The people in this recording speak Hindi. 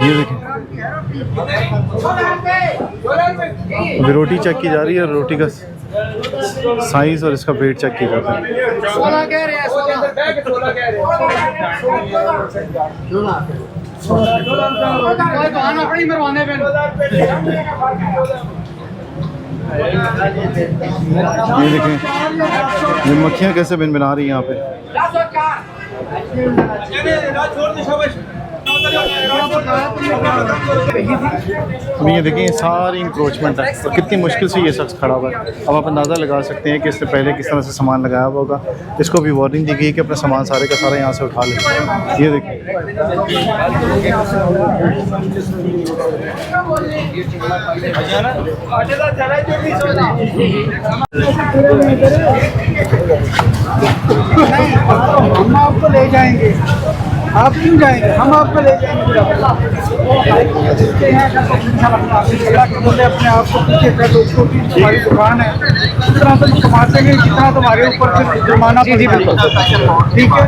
ये देखें, अभी रोटी चेक की जा रही है, रोटी का साइज और इसका वेट चेक किया जाता है। ये देखें, ये मक्खियाँ कैसे बिन बना रही हैं यहाँ पे। अभी ये देखिए सारी इंक्रोचमेंट है और कितनी मुश्किल से ये शख्स खड़ा हुआ है। अब आप अंदाज़ा लगा सकते हैं कि इससे पहले किस तरह से सामान लगाया हुआ होगा। इसको भी वार्निंग दी गई कि अपना सामान सारे का सारा यहाँ से उठा लें। ये देखिए, हम आपको ले जाएंगे, आप क्यों जाएंगे, हम आपको ले जाएंगे। अपने आप को पीछे कर दो, हमारी दुकान है, जितना तुम कमाते हैं जितना तुम्हारे ऊपर जुर्माना, ठीक है।